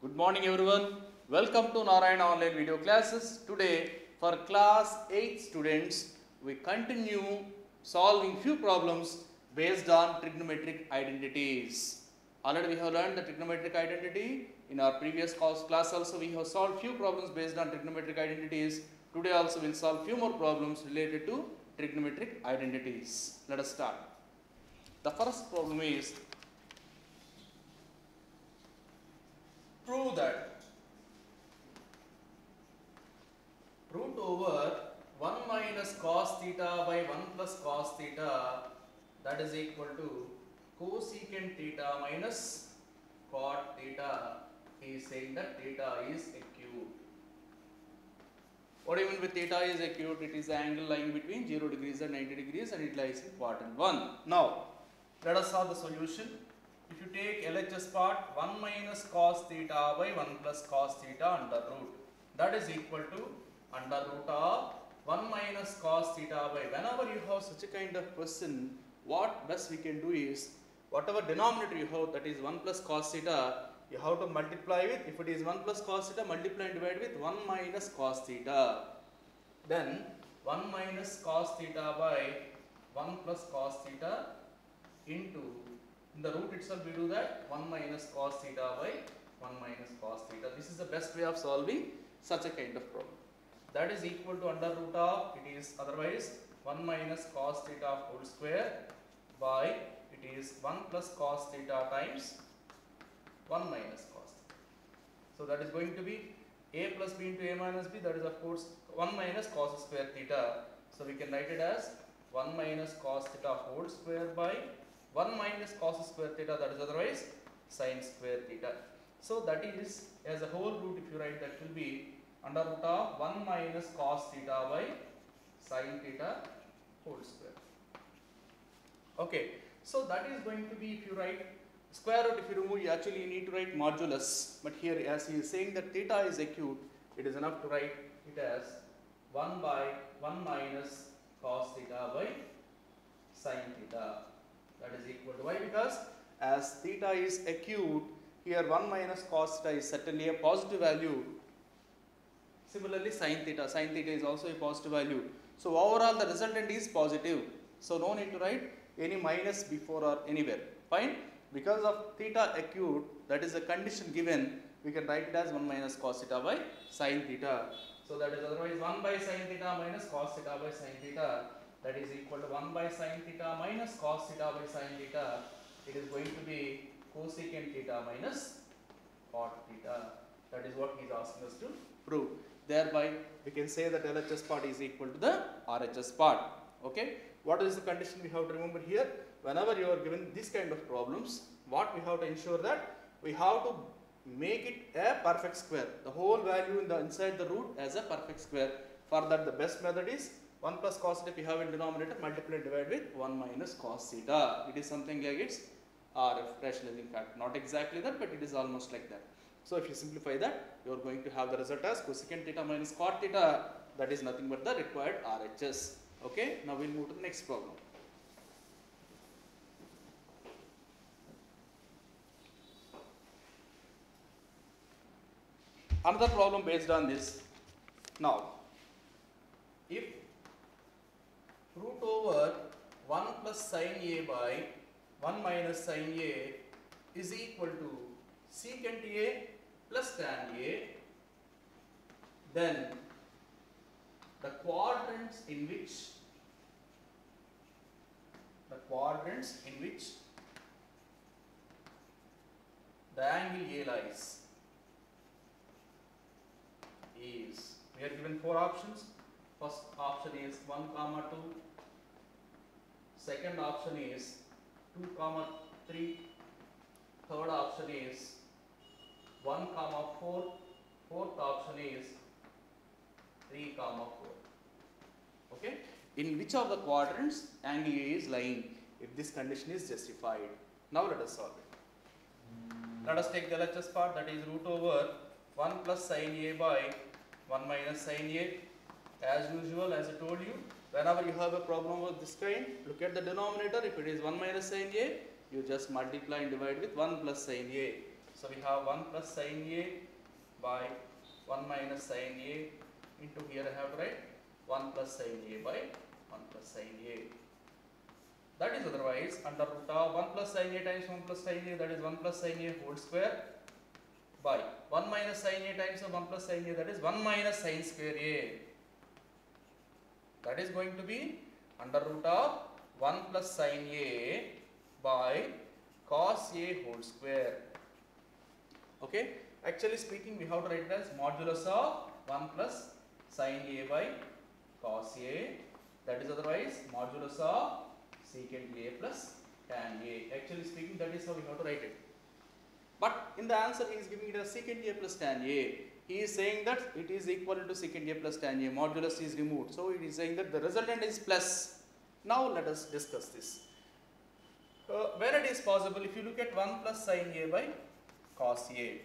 Good morning everyone. Welcome to Narayana online video classes. Today for class 8 students we continue solving few problems based on trigonometric identities. Already we have learned the trigonometric identity. In our previous class also we have solved few problems based on trigonometric identities. Today also we will solve few more problems related to trigonometric identities. Let us start. The first problem is prove that root over 1 minus cos theta by 1 plus cos theta, that is equal to cosecant theta minus cot theta. He is saying that theta is acute. What do you mean with theta is acute? It is the angle lying between 0 degrees and 90 degrees and it lies in quadrant 1. Now let us solve the solution. If you take LHS part, 1 minus cos theta by 1 plus cos theta under root, that is equal to under root of 1 minus cos theta by, whenever you have such a kind of question, what best we can do is, whatever denominator you have, that is 1 plus cos theta, you have to multiply with, if it is 1 plus cos theta, multiply and divide with 1 minus cos theta. Then 1 minus cos theta by 1 plus cos theta into, in the root itself we do that 1 minus cos theta by 1 minus cos theta. This is the best way of solving such a kind of problem. That is equal to under root of, it is otherwise 1 minus cos theta whole square by, it is 1 plus cos theta times 1 minus cos theta. So that is going to be a plus b into a minus b, that is of course 1 minus cos square theta. So we can write it as 1 minus cos theta whole square by 1 minus cos square theta, that is otherwise sin square theta. So that is, as a whole root, if you write, that will be under root of 1 minus cos theta by sin theta whole square. Okay, so that is going to be, if you write square root, if you remove, you actually need to write modulus, but here as he is saying that theta is acute, it is enough to write it as 1 by 1 minus cos theta by sin theta. That is equal to, why? Because as theta is acute, here 1 minus cos theta is certainly a positive value. Similarly sin theta is also a positive value. So overall the resultant is positive. So no need to write any minus before or anywhere. Fine. Because of theta acute, that is a condition given, we can write it as 1 minus cos theta by sin theta. So that is otherwise 1 by sin theta minus cos theta by sin theta. That is equal to 1 by sin theta minus cos theta by sin theta. It is going to be cosecant theta minus cot theta. That is what he is asking us to prove. Thereby we can say that LHS part is equal to the RHS part. Okay. What is the condition we have to remember here? Whenever you are given this kind of problems, what we have to ensure that we have to make it a perfect square. The whole value in the inside the root as a perfect square. For that the best method is 1 plus cos theta, if you have in denominator, multiply and divide with 1 minus cos theta. It is something like its rationalizing factor. Not exactly that, but it is almost like that. So if you simplify that, you are going to have the result as cosecant theta minus cot theta. That is nothing but the required RHS. Okay. Now we will move to the next problem. Another problem based on this. Now, if root over 1 plus sin a by 1 minus sin a is equal to secant a plus tan a, then the quadrants in which the angle a lies is, we are given 4 options. First option is 1 comma 2, second option is 2 comma 3, third option is 1 comma 4, fourth option is 3 comma 4. Okay. In which of the quadrants angle A is lying, if this condition is justified. Now let us solve it. Let us take the LHS part, that is root over 1 plus sin A by 1 minus sin A. As usual, as I told you, whenever you have a problem of this kind, look at the denominator. If it is 1 minus sin A, you just multiply and divide with 1 plus sin A. So we have 1 plus sin A by 1 minus sin A into here I have to write 1 plus sin A by 1 plus sin A. That is otherwise under root of 1 plus sin A times 1 plus sin A, that is 1 plus sin A whole square by 1 minus sin A times 1 plus sin A, that is 1 minus sin square A. That is going to be under root of 1 plus sin A by cos A whole square. Okay, actually speaking we have to write it as modulus of 1 plus sin A by cos A, that is otherwise modulus of secant A plus tan A. Actually speaking that is how we have to write it. But in the answer he is giving it as secant A plus tan A. He is saying that it is equal to secant A plus tan A, modulus is removed. So it is saying that the resultant is plus. Now let us discuss this. Where it is possible, if you look at 1 plus sin A by cos A.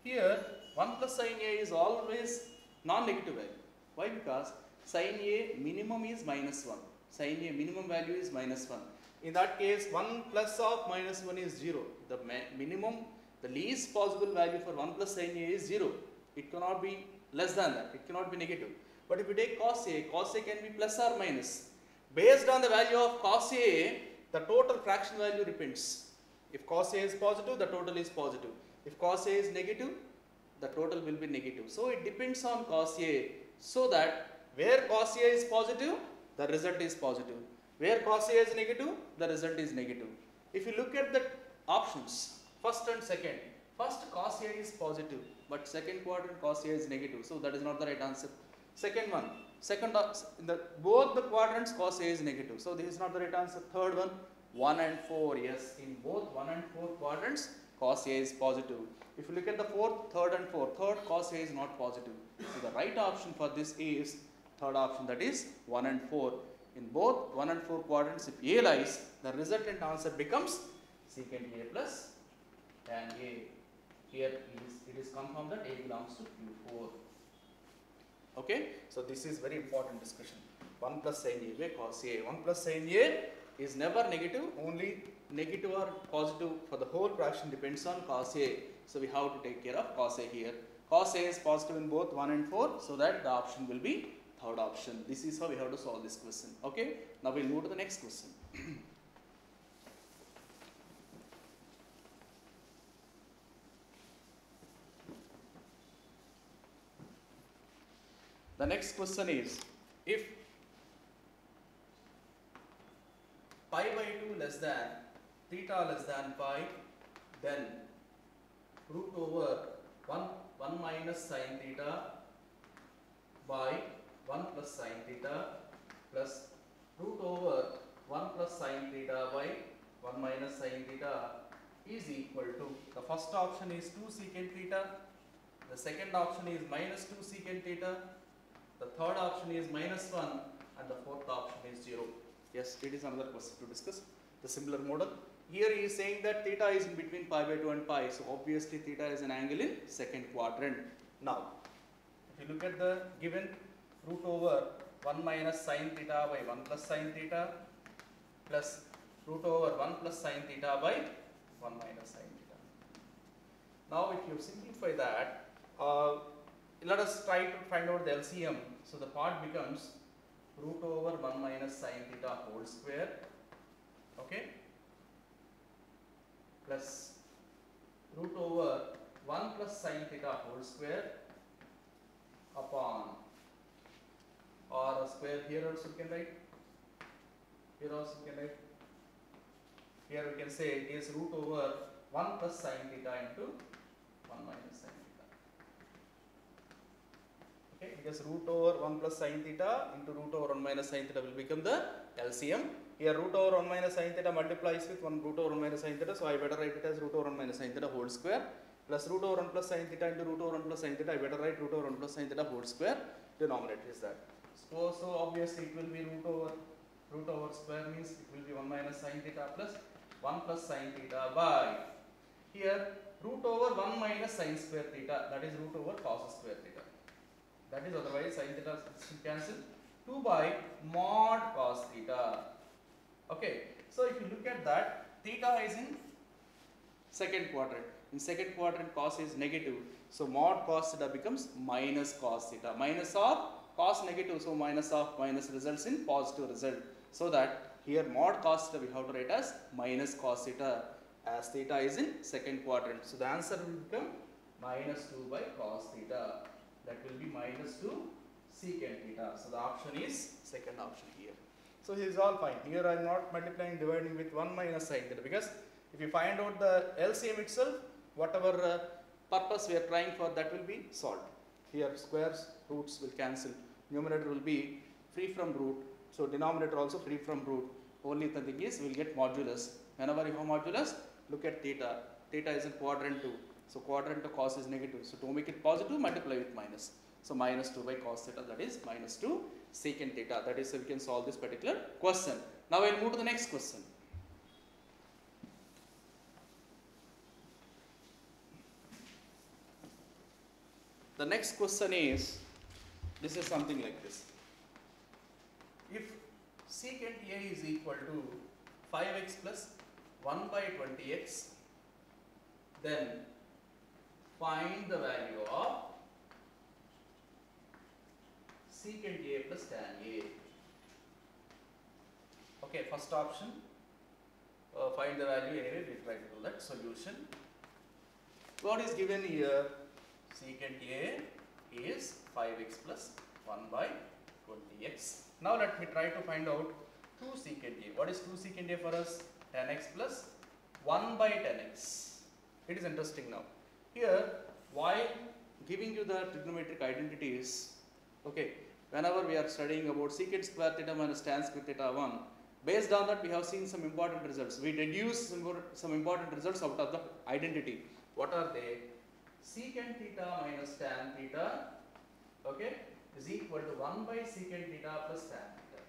Here 1 plus sin A is always non-negative value. Why? Because sin A minimum is minus 1. Sin A minimum value is minus 1. In that case 1 plus of minus 1 is 0. The minimum, the least possible value for 1 plus sin A is 0. It cannot be less than that. It cannot be negative. But if you take cos A can be plus or minus. Based on the value of cos A, the total fraction value depends. If cos A is positive, the total is positive. If cos A is negative, the total will be negative. So it depends on cos A. So that where cos A is positive, the result is positive. Where cos A is negative, the result is negative. If you look at the options, first and second, first cos A is positive, but second quadrant cos A is negative. So that is not the right answer. Second one, in both the quadrants cos A is negative. So this is not the right answer. Third one, 1 and 4. Yes, in both 1 and 4 quadrants cos A is positive. If you look at the fourth, third and fourth, third cos A is not positive. So the right option for this is third option, that is 1 and 4. In both 1 and 4 quadrants, if A lies, the resultant answer becomes secant A plus tan A. Here it is confirmed that A belongs to Q4. Okay, so this is very important discussion. 1 plus sin A by cos A. 1 plus sin A is never negative, only negative or positive for the whole fraction depends on cos A. So we have to take care of cos A here. Cos A is positive in both 1 and 4, so that the option will be third option. This is how we have to solve this question. Okay, now we'll move to the next question. The next question is, if pi by 2 less than theta less than pi, then root over 1 minus sin theta by 1 plus sin theta plus root over 1 plus sin theta by 1 minus sin theta is equal to, the first option is 2 secant theta, the second option is minus 2 secant theta, the third option is minus 1 and the fourth option is 0. Yes, it is another question to discuss, the similar model. Here he is saying that theta is in between pi by 2 and pi, so obviously theta is an angle in second quadrant. Now, if you look at the given root over 1 minus sin theta by 1 plus sin theta plus root over 1 plus sin theta by 1 minus sin theta. Now, if you simplify that, let us try to find out the LCM. So the part becomes root over 1 minus sin theta whole square, okay, plus root over 1 plus sin theta whole square upon, or a square here also we can write, here also we can write, here we can say it is root over 1 plus sin theta into 1 minus sin theta. Okay, because root over 1 plus sin theta into root over 1 minus sin theta will become the LCM. Here root over 1 minus sin theta multiplies with 1 root over 1 minus sin theta, so I better write it as root over 1 minus sin theta whole square plus root over 1 plus sin theta into root over 1 plus sin theta. I better write root over 1 plus sin theta whole square. Denominator is that. So obviously it will be root over square means it will be 1 minus sin theta plus 1 plus sin theta by, here root over 1 minus sin square theta, that is root over cos square theta. That is otherwise sin theta cancel, 2 by mod cos theta. Okay, so if you look at that, theta is in second quadrant. In second quadrant cos is negative. So mod cos theta becomes minus cos theta. Minus of cos negative, so minus of minus results in positive result. So that here mod cos theta we have to write as minus cos theta, as theta is in second quadrant. So the answer will become minus 2 by cos theta. That will be minus 2 secant theta. So the option is second option here. So this is all fine. Here I am not multiplying dividing with 1 minus sin theta, because if you find out the LCM itself, whatever purpose we are trying for, that will be solved. Here squares, roots will cancel. Numerator will be free from root. So denominator also free from root. Only the thing is we will get modulus. Whenever you have modulus, look at theta. Theta is in quadrant 2. So quadrant 2 cos is negative. So to make it positive, multiply with minus. So minus 2 by cos theta, that is minus 2 secant theta. That is how we can solve this particular question. Now I will move to the next question. The next question is, this is something like this. If secant A is equal to 5x plus 1 by 20x, then find the value of secant A plus tan A. Okay, first option, find the value. Anyway, we try to do that. Solution. What is given here? Secant A is 5x plus 1 by 20x. Now let me try to find out 2 secant A. What is 2 secant A for us? 10x plus 1 by 10x. It is interesting now. Here, while giving you the trigonometric identities, okay, whenever we are studying about secant square theta minus tan square theta 1, based on that we have seen some important results. We deduce some important results out of the identity. What are they? Secant theta minus tan theta, okay, is equal to 1 by secant theta plus tan theta.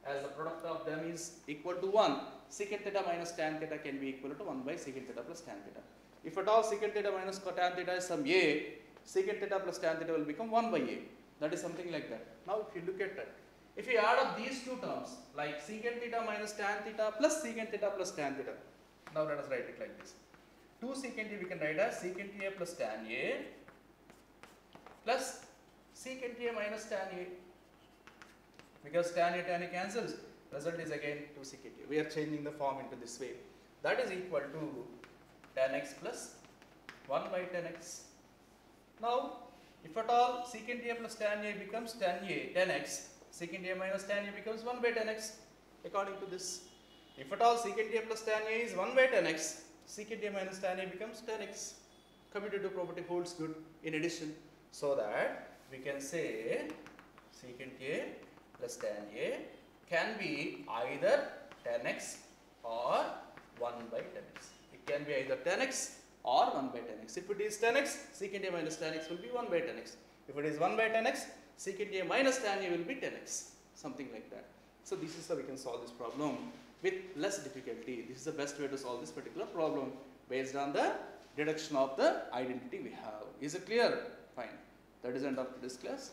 As the product of them is equal to 1, secant theta minus tan theta can be equal to 1 by secant theta plus tan theta. If at all secant theta minus tan theta is some a, secant theta plus tan theta will become 1 by a. That is something like that. Now if you look at that, if you add up these two terms, like secant theta minus tan theta plus secant theta plus tan theta, now let us write it like this. 2 secant A we can write as secant A plus tan A plus secant A minus tan A, because tan A cancels, result is again 2 secant A. We are changing the form into this way. That is equal to tan x plus 1 by tan x. Now if at all secant A plus tan A becomes tan x, secant A minus tan A becomes 1 by tan x according to this. If at all secant A plus tan A is 1 by tan x, secant A minus tan A becomes tan x. Commutative property holds good in addition, so that we can say secant A plus tan A can be either tan x or 1 by tan x. It can be either tan x or 1 by tan x. If it is tan x, secant A minus tan x will be 1 by tan x. If it is 1 by tan x, secant A minus tan A will be tan x. Something like that. So this is how we can solve this problem with less difficulty. This is the best way to solve this particular problem based on the deduction of the identity we have. Is it clear? Fine. That is the end of this class.